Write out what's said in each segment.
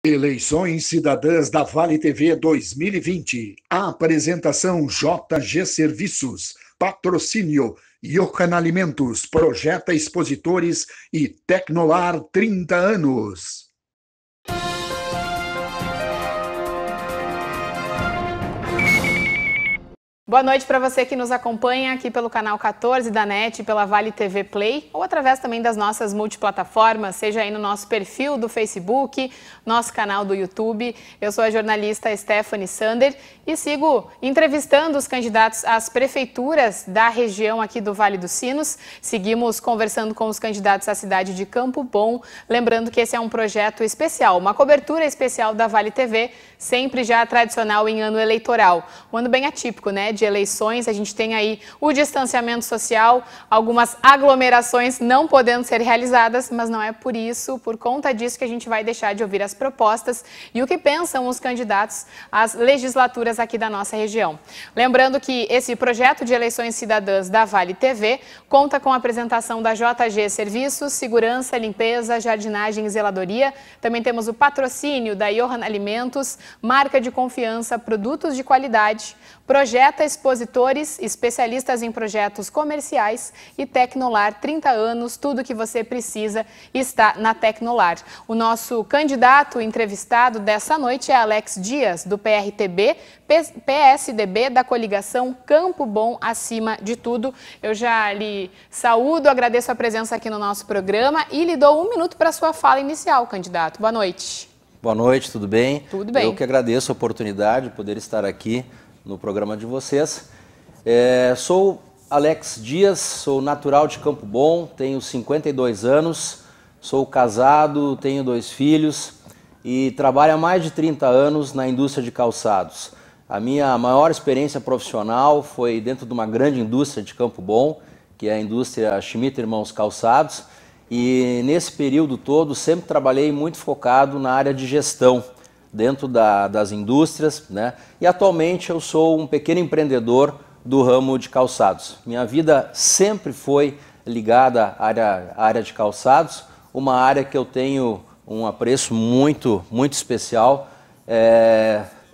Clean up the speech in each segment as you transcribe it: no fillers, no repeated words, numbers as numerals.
Eleições Cidadãs da Vale TV 2020. A apresentação JG Serviços. Patrocínio Johan Alimentos. Projeta Expositores e Tecnolar 30 anos. Boa noite para você que nos acompanha aqui pelo canal 14 da NET, pela Vale TV Play, ou através também das nossas multiplataformas, seja aí no nosso perfil do Facebook, nosso canal do YouTube. Eu sou a jornalista Stephanie Sander e sigo entrevistando os candidatos às prefeituras da região aqui do Vale dos Sinos. Seguimos conversando com os candidatos à cidade de Campo Bom, lembrando que esse é um projeto especial, uma cobertura especial da Vale TV, sempre já tradicional em ano eleitoral. Um ano bem atípico, né? De eleições, a gente tem aí o distanciamento social, algumas aglomerações não podendo ser realizadas, mas não é por conta disso que a gente vai deixar de ouvir as propostas e o que pensam os candidatos às legislaturas aqui da nossa região. Lembrando que esse projeto de eleições cidadãs da Vale TV conta com a apresentação da JG Serviços, Segurança, Limpeza, Jardinagem e Zeladoria. Também temos o patrocínio da Johan Alimentos, marca de confiança, produtos de qualidade, Projeta Expositores, especialistas em projetos comerciais e Tecnolar 30 anos, tudo que você precisa está na Tecnolar. O nosso candidato entrevistado dessa noite é Alex Dias, do PRTB, PSDB da coligação Campo Bom acima de tudo. Eu já lhe saúdo, agradeço a presença aqui no nosso programa e lhe dou 1 minuto para a sua fala inicial, candidato. Boa noite. Boa noite, tudo bem? Tudo bem. Eu que agradeço a oportunidade de poder estar aqui no programa de vocês. Sou Alex Dias, sou natural de Campo Bom, tenho 52 anos, sou casado, tenho 2 filhos e trabalho há mais de 30 anos na indústria de calçados. A minha maior experiência profissional foi dentro de uma grande indústria de Campo Bom, que é a indústria Schmidt Irmãos Calçados, e nesse período todo sempre trabalhei muito focado na área de gestão, dentro das indústrias, né? E atualmente eu sou um pequeno empreendedor do ramo de calçados. Minha vida sempre foi ligada à área de calçados, uma área que eu tenho um apreço muito especial.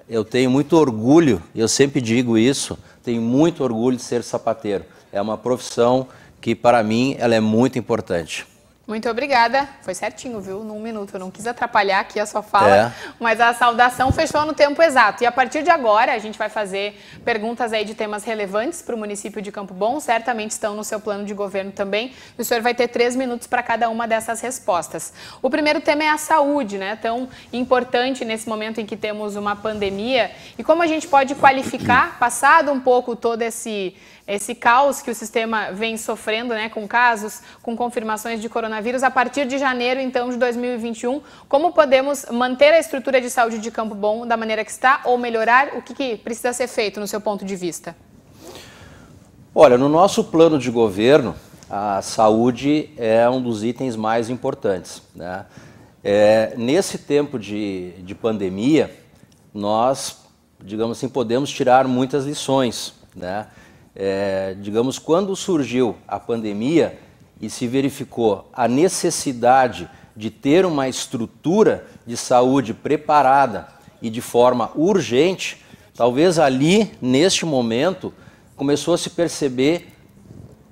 Eu tenho muito orgulho, eu sempre digo isso, tenho muito orgulho de ser sapateiro. É uma profissão que para mim ela é muito importante. Muito obrigada. Foi certinho, viu? Num minuto. Eu não quis atrapalhar aqui a sua fala, mas a saudação fechou no tempo exato. E a partir de agora, a gente vai fazer perguntas aí de temas relevantes para o município de Campo Bom. Certamente estão no seu plano de governo também. E o senhor vai ter 3 minutos para cada uma dessas respostas. O primeiro tema é a saúde, né? Tão importante nesse momento em que temos uma pandemia. E como a gente pode qualificar, passado um pouco todo esse caos que o sistema vem sofrendo, né, com casos, com confirmações de coronavírus, a partir de janeiro, então, de 2021, como podemos manter a estrutura de saúde de Campo Bom da maneira que está ou melhorar? O que precisa ser feito, no seu ponto de vista? Olha, no nosso plano de governo, a saúde é um dos itens mais importantes, né? Nesse tempo de pandemia, nós, digamos assim, podemos tirar muitas lições, né? Digamos, quando surgiu a pandemia e se verificou a necessidade de ter uma estrutura de saúde preparada e de forma urgente, talvez ali, neste momento, começou a se perceber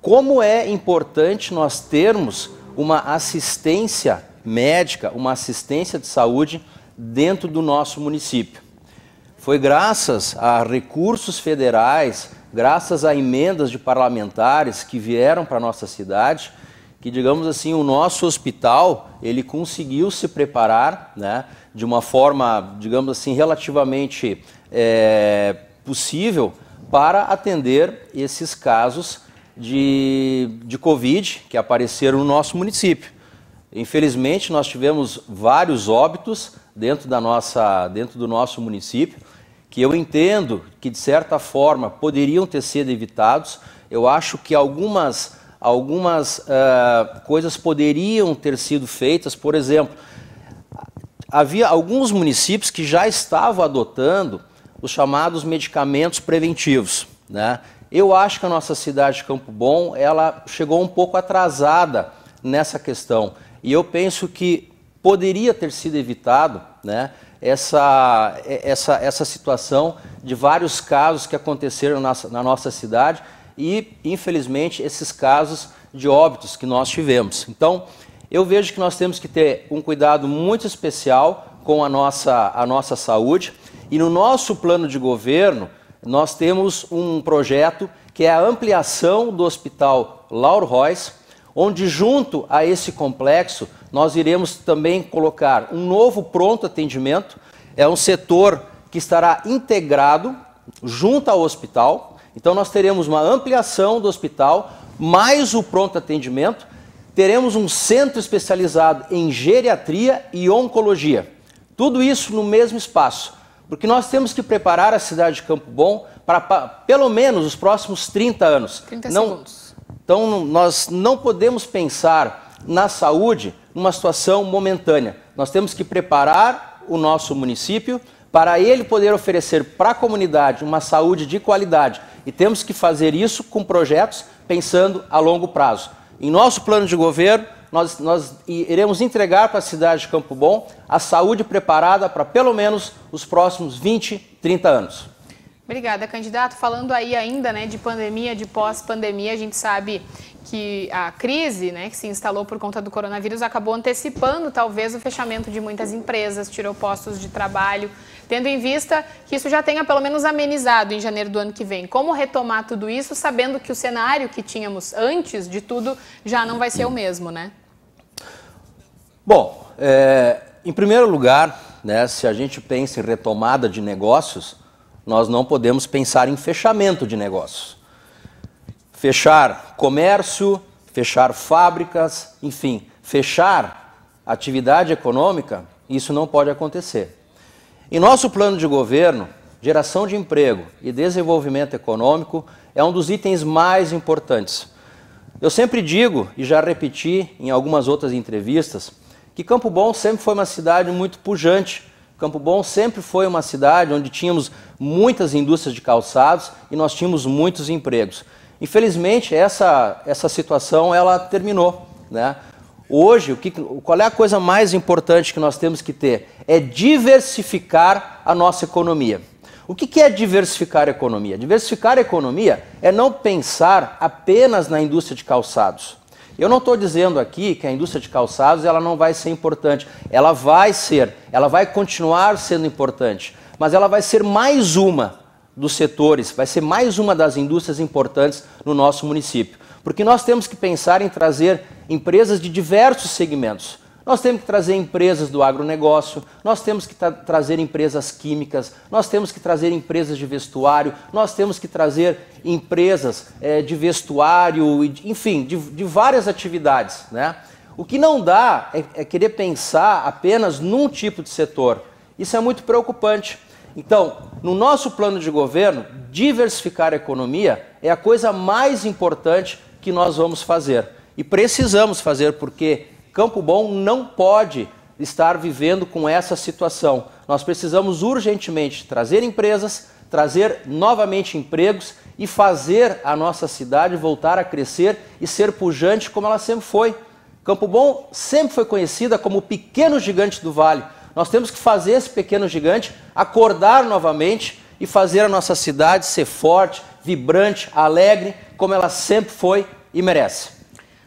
como é importante nós termos uma assistência médica, uma assistência de saúde dentro do nosso município. Foi graças a recursos federais, graças a emendas de parlamentares que vieram para a nossa cidade, que, digamos assim, o nosso hospital, ele conseguiu se preparar, né, de uma forma, digamos assim, relativamente possível para atender esses casos de Covid que apareceram no nosso município. Infelizmente, nós tivemos vários óbitos dentro do nosso município, que eu entendo que, de certa forma, poderiam ter sido evitados. Eu acho que algumas coisas poderiam ter sido feitas. Por exemplo, havia alguns municípios que já estavam adotando os chamados medicamentos preventivos, né? Eu acho que a nossa cidade de Campo Bom, ela chegou um pouco atrasada nessa questão. E eu penso que poderia ter sido evitado, né, essa situação de vários casos que aconteceram na nossa cidade e, infelizmente, esses casos de óbitos que nós tivemos. Então, eu vejo que nós temos que ter um cuidado muito especial com a nossa saúde, e no nosso plano de governo nós temos um projeto que é a ampliação do Hospital Lauro Rois, onde junto a esse complexo nós iremos também colocar um novo pronto atendimento. É um setor que estará integrado junto ao hospital, então nós teremos uma ampliação do hospital, mais o pronto atendimento, teremos um centro especializado em geriatria e oncologia. Tudo isso no mesmo espaço, porque nós temos que preparar a cidade de Campo Bom para pelo menos os próximos 30 anos. 30 segundos. Então, nós não podemos pensar na saúde numa situação momentânea. Nós temos que preparar o nosso município para ele poder oferecer para a comunidade uma saúde de qualidade. E temos que fazer isso com projetos pensando a longo prazo. Em nosso plano de governo, nós iremos entregar para a cidade de Campo Bom a saúde preparada para pelo menos os próximos 20, 30 anos. Obrigada, candidato. Falando aí ainda, né, de pandemia, de pós-pandemia, a gente sabe que a crise, né, que se instalou por conta do coronavírus acabou antecipando talvez o fechamento de muitas empresas, tirou postos de trabalho, tendo em vista que isso já tenha pelo menos amenizado em janeiro do ano que vem. Como retomar tudo isso, sabendo que o cenário que tínhamos antes de tudo já não vai ser o mesmo, né? Bom, em primeiro lugar, né, se a gente pensa em retomada de negócios, nós não podemos pensar em fechamento de negócios. Fechar comércio, fechar fábricas, enfim, fechar atividade econômica, isso não pode acontecer. Em nosso plano de governo, geração de emprego e desenvolvimento econômico é um dos itens mais importantes. Eu sempre digo, e já repeti em algumas outras entrevistas, que Campo Bom sempre foi uma cidade muito pujante. Campo Bom sempre foi uma cidade onde tínhamos muitas indústrias de calçados e nós tínhamos muitos empregos. Infelizmente, essa situação ela terminou, né? Hoje, qual é a coisa mais importante que nós temos que ter? É diversificar a nossa economia. O que é diversificar a economia? Diversificar a economia é não pensar apenas na indústria de calçados. Eu não estou dizendo aqui que a indústria de calçados ela não vai ser importante. Ela vai ser, ela vai continuar sendo importante, mas ela vai ser mais uma dos setores, vai ser mais uma das indústrias importantes no nosso município. Porque nós temos que pensar em trazer empresas de diversos segmentos. Nós temos que trazer empresas do agronegócio, nós temos que trazer empresas químicas, nós temos que trazer empresas de vestuário, nós temos que trazer empresas de vestuário, enfim, de várias atividades, né? O que não dá é querer pensar apenas num tipo de setor. Isso é muito preocupante. Então, no nosso plano de governo, diversificar a economia é a coisa mais importante que nós vamos fazer. E precisamos fazer porque Campo Bom não pode estar vivendo com essa situação. Nós precisamos urgentemente trazer empresas, trazer novamente empregos e fazer a nossa cidade voltar a crescer e ser pujante como ela sempre foi. Campo Bom sempre foi conhecida como o pequeno gigante do Vale. Nós temos que fazer esse pequeno gigante acordar novamente e fazer a nossa cidade ser forte, vibrante, alegre, como ela sempre foi e merece.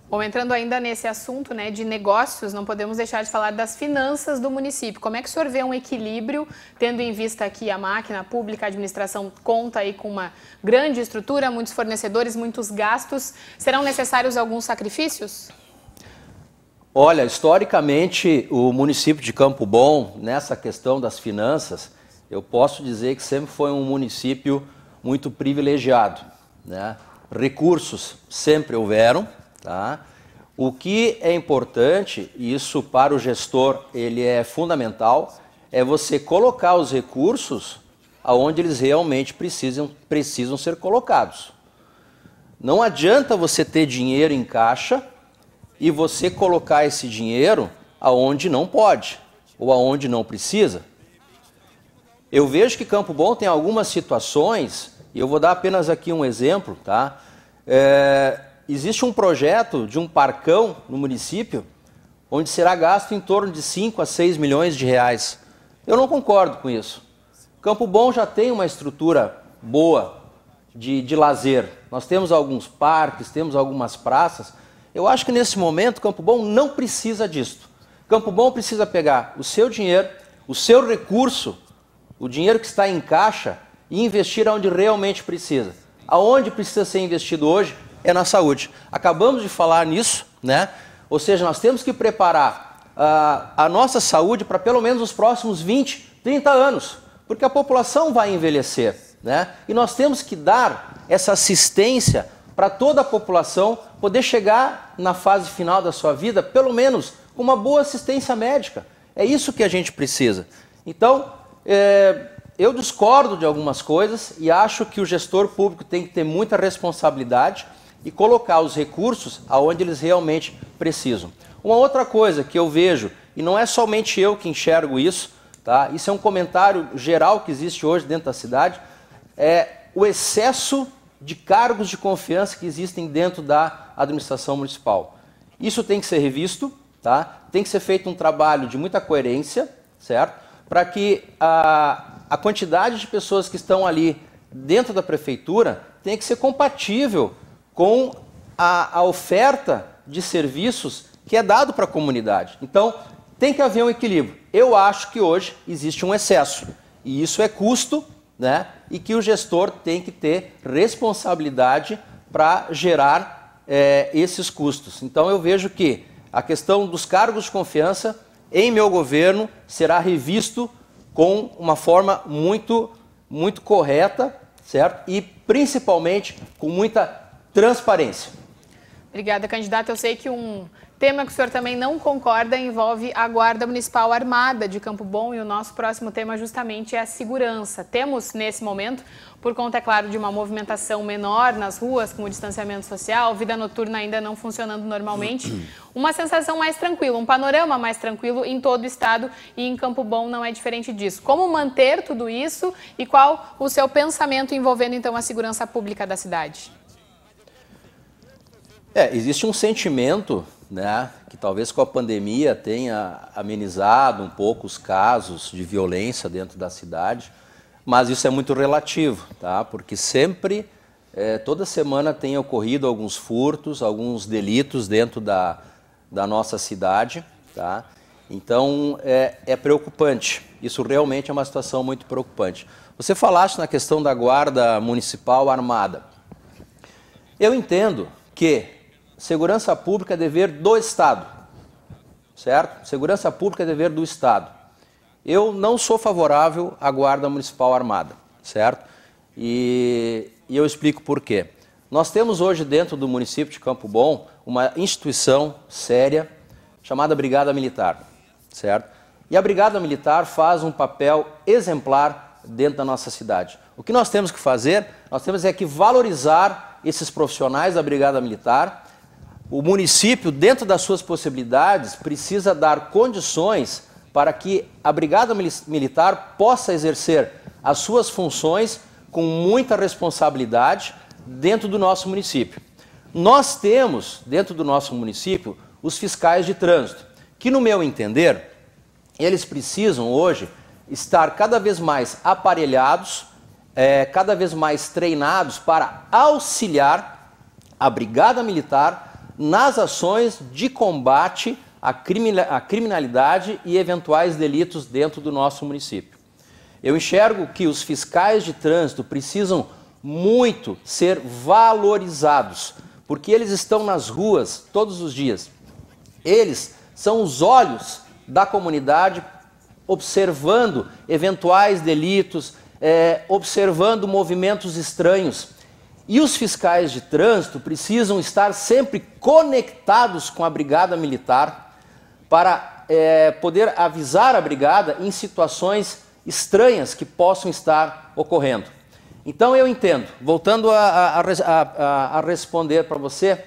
Bom, entrando ainda nesse assunto, né, de negócios, não podemos deixar de falar das finanças do município. Como é que o senhor vê um equilíbrio, tendo em vista que a máquina pública, a administração conta aí com uma grande estrutura, muitos fornecedores, muitos gastos. Serão necessários alguns sacrifícios? Olha, historicamente, o município de Campo Bom, nessa questão das finanças, eu posso dizer que sempre foi um município muito privilegiado, né? Recursos sempre houveram, tá? O que é importante, e isso para o gestor ele é fundamental, é você colocar os recursos aonde eles realmente precisam ser colocados. Não adianta você ter dinheiro em caixa e você colocar esse dinheiro aonde não pode ou aonde não precisa. Eu vejo que Campo Bom tem algumas situações, e eu vou dar apenas aqui um exemplo, tá? Existe um projeto de um parcão no município, onde será gasto em torno de 5 a 6 milhões de reais. Eu não concordo com isso. Campo Bom já tem uma estrutura boa de lazer. Nós temos alguns parques, temos algumas praças. Eu acho que nesse momento Campo Bom não precisa disso. Campo Bom precisa pegar o seu dinheiro, o seu recurso, o dinheiro que está em caixa e investir onde realmente precisa. Aonde precisa ser investido hoje é na saúde. Acabamos de falar nisso, né? Ou seja, nós temos que preparar a nossa saúde para pelo menos os próximos 20, 30 anos, porque a população vai envelhecer, né? E nós temos que dar essa assistência para toda a população poder chegar na fase final da sua vida, pelo menos com uma boa assistência médica. É isso que a gente precisa. Então, eu discordo de algumas coisas e acho que o gestor público tem que ter muita responsabilidade e colocar os recursos aonde eles realmente precisam. Uma outra coisa que eu vejo, e não é somente eu que enxergo isso, tá? Isso é um comentário geral que existe hoje dentro da cidade, é o excesso de cargos de confiança que existem dentro da administração municipal. Isso tem que ser revisto, tá? Tem que ser feito um trabalho de muita coerência, certo? Para que a quantidade de pessoas que estão ali dentro da prefeitura tenha que ser compatível com a oferta de serviços que é dado para a comunidade. Então, tem que haver um equilíbrio. Eu acho que hoje existe um excesso, e isso é custo, né? E que o gestor tem que ter responsabilidade para gerar esses custos. Então, eu vejo que a questão dos cargos de confiança, em meu governo, será revisto com uma forma muito correta, certo? E, principalmente, com muita transparência. Obrigada, candidato. Eu sei que um tema que o senhor também não concorda envolve a Guarda Municipal Armada de Campo Bom, e o nosso próximo tema justamente é a segurança. Temos, nesse momento, por conta, é claro, de uma movimentação menor nas ruas, com o distanciamento social, vida noturna ainda não funcionando normalmente, uma sensação mais tranquila, um panorama mais tranquilo em todo o estado, e em Campo Bom não é diferente disso. Como manter tudo isso e qual o seu pensamento envolvendo, então, a segurança pública da cidade? Existe um sentimento, né, que talvez com a pandemia tenha amenizado um pouco os casos de violência dentro da cidade, mas isso é muito relativo, tá? Porque sempre, toda semana tem ocorrido alguns furtos, alguns delitos dentro da nossa cidade, tá? Então é preocupante, isso realmente é uma situação muito preocupante. Você falaste na questão da Guarda Municipal Armada. Eu entendo que segurança pública é dever do Estado, certo? Segurança pública é dever do Estado. Eu não sou favorável à Guarda Municipal Armada, certo? E eu explico por quê. Nós temos hoje dentro do município de Campo Bom uma instituição séria chamada Brigada Militar, certo? E a Brigada Militar faz um papel exemplar dentro da nossa cidade. O que nós temos que fazer? Nós temos que valorizar esses profissionais da Brigada Militar. O município, dentro das suas possibilidades, precisa dar condições para que a Brigada Militar possa exercer as suas funções com muita responsabilidade dentro do nosso município. Nós temos, dentro do nosso município, os fiscais de trânsito, que, no meu entender, eles precisam hoje estar cada vez mais aparelhados, cada vez mais treinados para auxiliar a Brigada Militar nas ações de combate à criminalidade e eventuais delitos dentro do nosso município. Eu enxergo que os fiscais de trânsito precisam muito ser valorizados, porque eles estão nas ruas todos os dias. Eles são os olhos da comunidade, observando eventuais delitos, observando movimentos estranhos. E os fiscais de trânsito precisam estar sempre conectados com a Brigada Militar para poder avisar a Brigada em situações estranhas que possam estar ocorrendo. Então eu entendo, voltando a responder para você,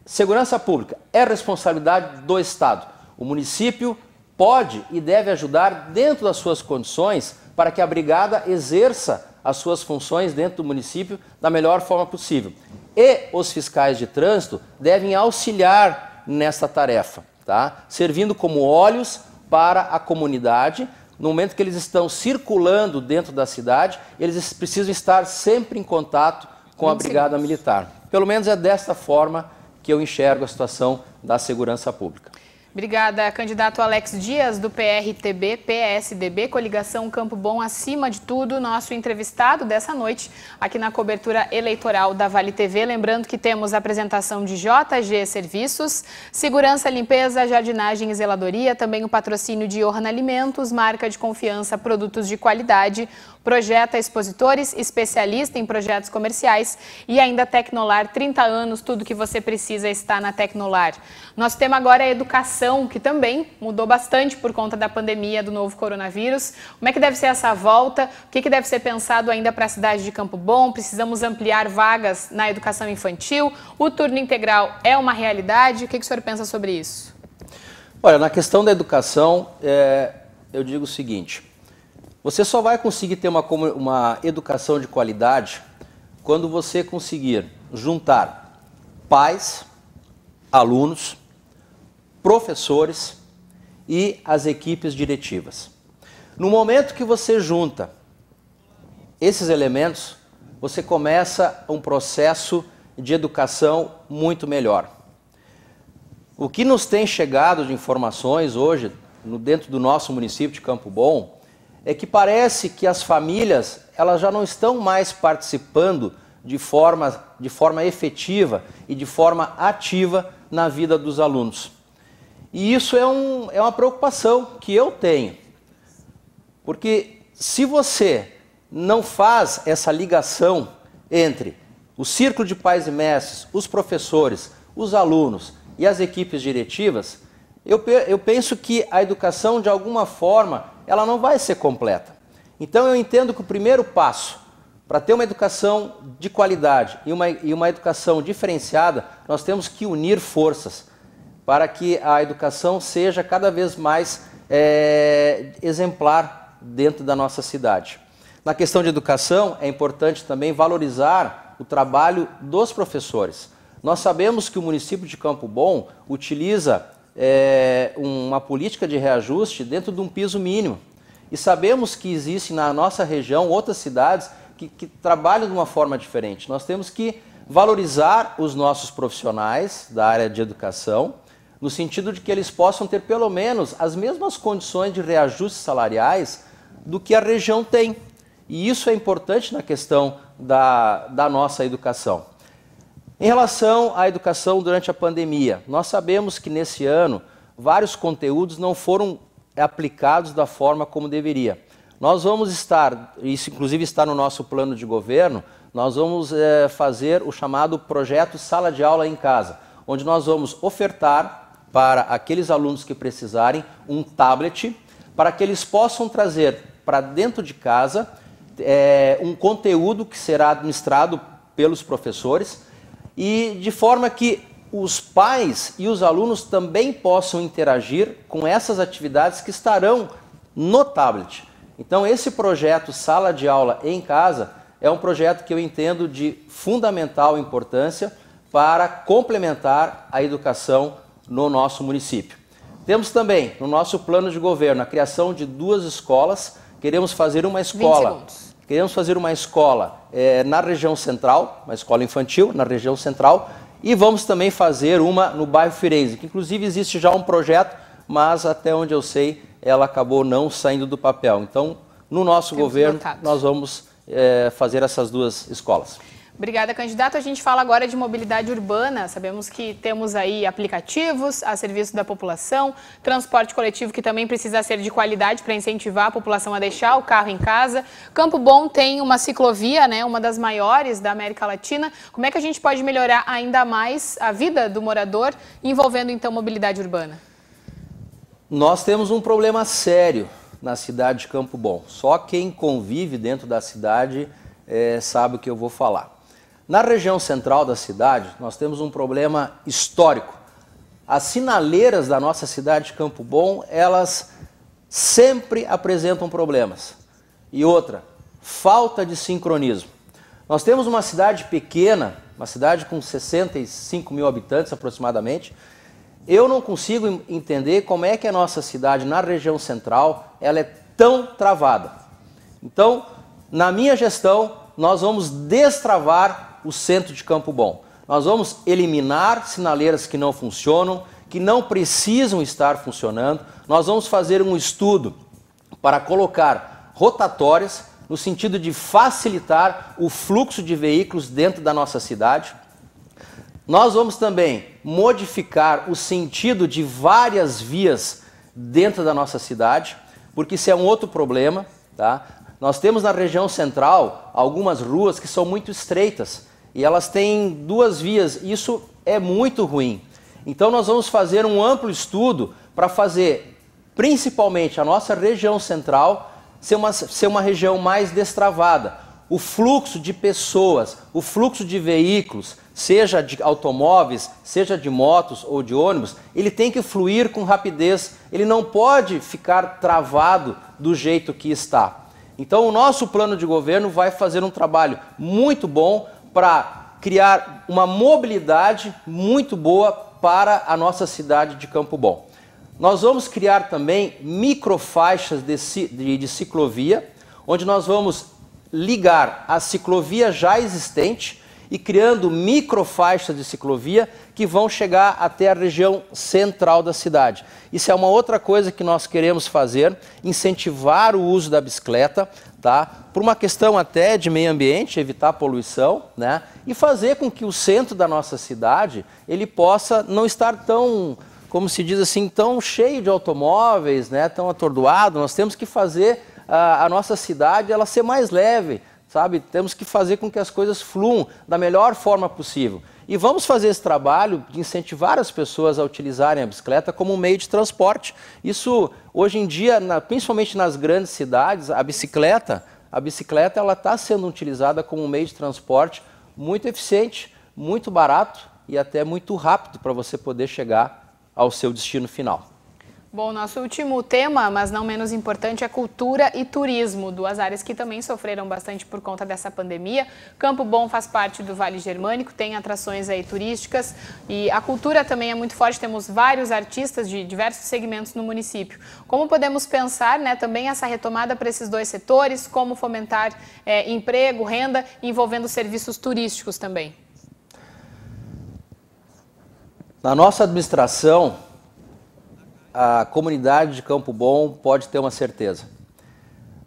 segurança pública é responsabilidade do Estado. O município pode e deve ajudar dentro das suas condições para que a Brigada exerça as suas funções dentro do município da melhor forma possível. E os fiscais de trânsito devem auxiliar nessa tarefa, tá? tá? Servindo como olhos para a comunidade. No momento que eles estão circulando dentro da cidade, eles precisam estar sempre em contato com a Brigada Militar. Pelo menos é desta forma que eu enxergo a situação da segurança pública. Obrigada, candidato Alex Dias, do PRTB, PSDB, coligação Campo Bom, acima de tudo, nosso entrevistado dessa noite aqui na cobertura eleitoral da Vale TV. Lembrando que temos a apresentação de JG Serviços, Segurança, Limpeza, Jardinagem e Zeladoria, também o patrocínio de Johan Alimentos, marca de confiança, produtos de qualidade, Projeta Expositores, especialista em projetos comerciais, e ainda Tecnolar, 30 anos, tudo que você precisa está na Tecnolar. Nosso tema agora é educação, que também mudou bastante por conta da pandemia do novo coronavírus. Como é que deve ser essa volta? O que deve ser pensado ainda para a cidade de Campo Bom? Precisamos ampliar vagas na educação infantil? O turno integral é uma realidade? O que o senhor pensa sobre isso? Olha, na questão da educação, eu digo o seguinte: você só vai conseguir ter uma educação de qualidade quando você conseguir juntar pais, alunos, professores e as equipes diretivas. No momento que você junta esses elementos, você começa um processo de educação muito melhor. O que nos tem chegado de informações hoje, dentro do nosso município de Campo Bom, é que parece que as famílias elas já não estão mais participando de forma efetiva e de forma ativa na vida dos alunos. E isso é uma preocupação que eu tenho, porque se você não faz essa ligação entre o círculo de pais e mestres, os professores, os alunos e as equipes diretivas, eu penso que a educação, de alguma forma, ela não vai ser completa. Então eu entendo que o primeiro passo para ter uma educação de qualidade e uma educação diferenciada, nós temos que unir forças para que a educação seja cada vez mais exemplar dentro da nossa cidade. Na questão de educação, é importante também valorizar o trabalho dos professores. Nós sabemos que o município de Campo Bom utiliza uma política de reajuste dentro de um piso mínimo. E sabemos que existe na nossa região outras cidades que trabalham de uma forma diferente. Nós temos que valorizar os nossos profissionais da área de educação, no sentido de que eles possam ter pelo menos as mesmas condições de reajustes salariais do que a região tem. E isso é importante na questão da nossa educação. Em relação à educação durante a pandemia, nós sabemos que nesse ano vários conteúdos não foram aplicados da forma como deveria. Nós vamos estar, isso inclusive está no nosso plano de governo, nós vamos fazer o chamado projeto Sala de Aula em Casa, onde nós vamos ofertar para aqueles alunos que precisarem um tablet, para que eles possam trazer para dentro de casa um conteúdo que será administrado pelos professores, e de forma que os pais e os alunos também possam interagir com essas atividades que estarão no tablet. Então esse projeto Sala de Aula em Casa é um projeto que eu entendo de fundamental importância para complementar a educação no nosso município. Temos também no nosso plano de governo a criação de 2 escolas. Queremos fazer uma escola na região central, uma escola infantil na região central, e vamos também fazer uma no bairro Firenze, que inclusive existe já um projeto, mas até onde eu sei, ela acabou não saindo do papel. Então, no nosso governo, nós vamos fazer essas 2 escolas. Obrigada, candidato. A gente fala agora de mobilidade urbana. Sabemos que temos aí aplicativos a serviço da população, transporte coletivo que também precisa ser de qualidade para incentivar a população a deixar o carro em casa. Campo Bom tem uma ciclovia, né, uma das maiores da América Latina. Como é que a gente pode melhorar ainda mais a vida do morador, envolvendo então mobilidade urbana? Nós temos um problema sério na cidade de Campo Bom. Só quem convive dentro da cidade sabe o que eu vou falar. Na região central da cidade, nós temos um problema histórico. As sinaleiras da nossa cidade de Campo Bom, elas sempre apresentam problemas. E outra, falta de sincronismo. Nós temos uma cidade pequena, uma cidade com 65 mil habitantes aproximadamente, Eu não consigo entender como é que a nossa cidade, na região central, ela é tão travada. Então, na minha gestão, nós vamos destravar o centro de Campo Bom. Nós vamos eliminar sinaleiras que não funcionam, que não precisam estar funcionando. Nós vamos fazer um estudo para colocar rotatórias no sentido de facilitar o fluxo de veículos dentro da nossa cidade. Nós vamos também modificar o sentido de várias vias dentro da nossa cidade, porque isso é um outro problema, tá? Nós temos na região central algumas ruas que são muito estreitas e elas têm duas vias, isso é muito ruim. Então nós vamos fazer um amplo estudo para fazer, principalmente a nossa região central, ser uma região mais destravada. O fluxo de pessoas, o fluxo de veículos, seja de automóveis, seja de motos ou de ônibus, ele tem que fluir com rapidez, ele não pode ficar travado do jeito que está. Então o nosso plano de governo vai fazer um trabalho muito bom para criar uma mobilidade muito boa para a nossa cidade de Campo Bom. Nós vamos criar também microfaixas de ciclovia, onde nós vamos ligar a ciclovia já existente e criando microfaixas de ciclovia que vão chegar até a região central da cidade. Isso é uma outra coisa que nós queremos fazer, incentivar o uso da bicicleta, tá? Por uma questão até de meio ambiente, evitar a poluição, né? E fazer com que o centro da nossa cidade ele possa não estar tão, como se diz assim, tão cheio de automóveis, né? Tão atordoado. Nós temos que fazer a nossa cidade ela ser mais leve, sabe? Temos que fazer com que as coisas fluam da melhor forma possível. E vamos fazer esse trabalho de incentivar as pessoas a utilizarem a bicicleta como um meio de transporte. Isso, hoje em dia, principalmente nas grandes cidades, a bicicleta ela está sendo utilizada como um meio de transporte muito eficiente, muito barato e até muito rápido para você poder chegar ao seu destino final. Bom, nosso último tema, mas não menos importante, é cultura e turismo, duas áreas que também sofreram bastante por conta dessa pandemia. Campo Bom faz parte do Vale Germânico, tem atrações aí turísticas e a cultura também é muito forte, temos vários artistas de diversos segmentos no município. Como podemos pensar, né, também essa retomada para esses dois setores, como fomentar emprego, renda, envolvendo serviços turísticos também? Na nossa administração, a comunidade de Campo Bom pode ter uma certeza.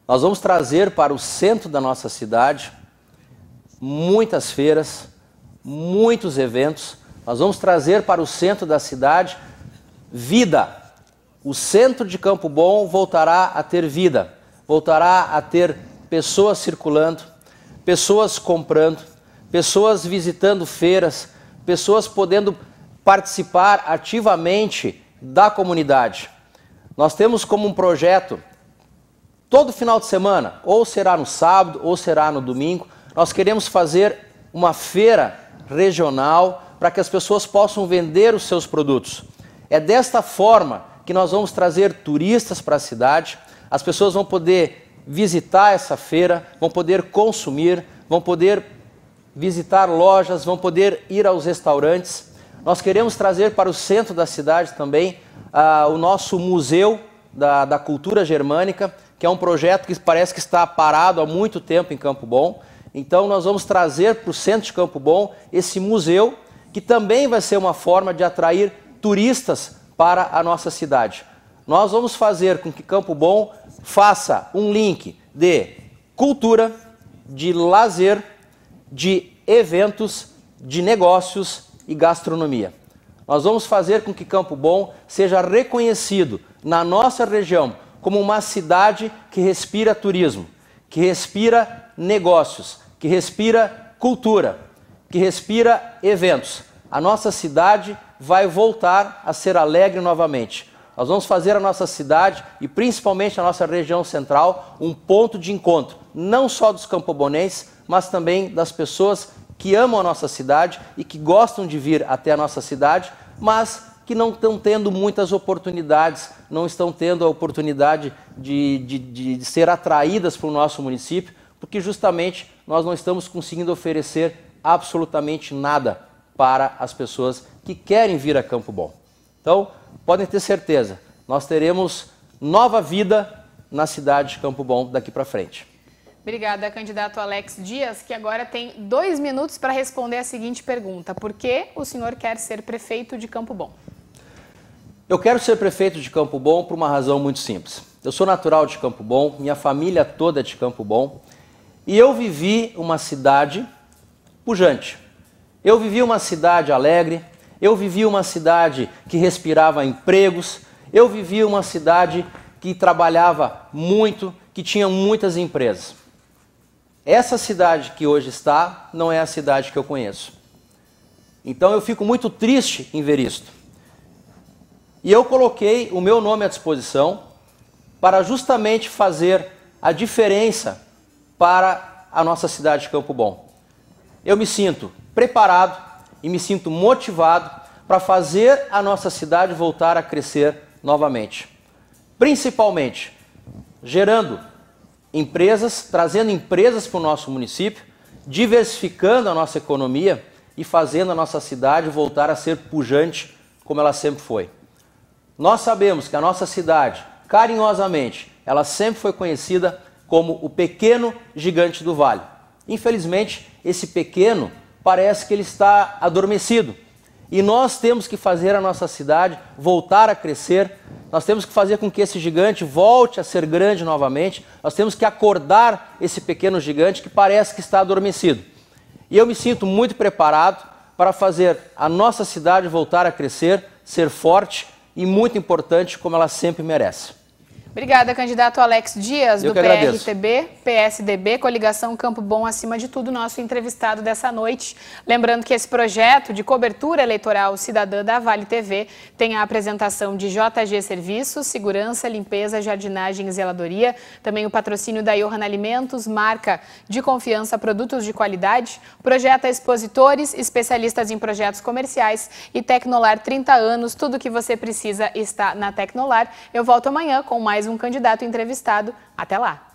Nós vamos trazer para o centro da nossa cidade muitas feiras, muitos eventos. Nós vamos trazer para o centro da cidade vida. O centro de Campo Bom voltará a ter vida, voltará a ter pessoas circulando, pessoas comprando, pessoas visitando feiras, pessoas podendo participar ativamente da comunidade. Nós temos como um projeto, todo final de semana, ou será no sábado, ou será no domingo, nós queremos fazer uma feira regional para que as pessoas possam vender os seus produtos. É desta forma que nós vamos trazer turistas para a cidade, as pessoas vão poder visitar essa feira, vão poder consumir, vão poder visitar lojas, vão poder ir aos restaurantes. Nós queremos trazer para o centro da cidade também o nosso Museu da Cultura Germânica, que é um projeto que parece que está parado há muito tempo em Campo Bom. Então nós vamos trazer para o centro de Campo Bom esse museu, que também vai ser uma forma de atrair turistas para a nossa cidade. Nós vamos fazer com que Campo Bom faça um link de cultura, de lazer, de eventos, de negócios e gastronomia. Nós vamos fazer com que Campo Bom seja reconhecido na nossa região como uma cidade que respira turismo, que respira negócios, que respira cultura, que respira eventos. A nossa cidade vai voltar a ser alegre novamente. Nós vamos fazer a nossa cidade e principalmente a nossa região central um ponto de encontro, não só dos campobonenses, mas também das pessoas que amam a nossa cidade e que gostam de vir até a nossa cidade, mas que não estão tendo muitas oportunidades, não estão tendo a oportunidade de ser atraídas para o nosso município, porque justamente nós não estamos conseguindo oferecer absolutamente nada para as pessoas que querem vir a Campo Bom. Então, podem ter certeza, nós teremos nova vida na cidade de Campo Bom daqui para frente. Obrigada, candidato Alex Dias, que agora tem 2 minutos para responder a seguinte pergunta. Por que o senhor quer ser prefeito de Campo Bom? Eu quero ser prefeito de Campo Bom por uma razão muito simples. Eu sou natural de Campo Bom, minha família toda é de Campo Bom, e eu vivi uma cidade pujante. Eu vivi uma cidade alegre, eu vivi uma cidade que respirava empregos, eu vivi uma cidade que trabalhava muito, que tinha muitas empresas. Essa cidade que hoje está não é a cidade que eu conheço. Então eu fico muito triste em ver isto. E eu coloquei o meu nome à disposição para justamente fazer a diferença para a nossa cidade de Campo Bom. Eu me sinto preparado e me sinto motivado para fazer a nossa cidade voltar a crescer novamente. Principalmente gerando empresas, trazendo empresas para o nosso município, diversificando a nossa economia e fazendo a nossa cidade voltar a ser pujante como ela sempre foi. Nós sabemos que a nossa cidade, carinhosamente, ela sempre foi conhecida como o pequeno gigante do vale. Infelizmente, esse pequeno parece que ele está adormecido. E nós temos que fazer a nossa cidade voltar a crescer, nós temos que fazer com que esse gigante volte a ser grande novamente, nós temos que acordar esse pequeno gigante que parece que está adormecido. E eu me sinto muito preparado para fazer a nossa cidade voltar a crescer, ser forte e muito importante como ela sempre merece. Obrigada, candidato Alex Dias, do PRTB, PSDB, coligação Campo Bom, acima de tudo, nosso entrevistado dessa noite. Lembrando que esse projeto de cobertura eleitoral cidadã da Vale TV tem a apresentação de JG Serviços, Segurança, Limpeza, Jardinagem e Zeladoria, também o patrocínio da Johan Alimentos, marca de confiança, produtos de qualidade, projeto expositores, especialistas em projetos comerciais e Tecnolar 30 anos, tudo que você precisa está na Tecnolar. Eu volto amanhã com mais um candidato entrevistado. Até lá!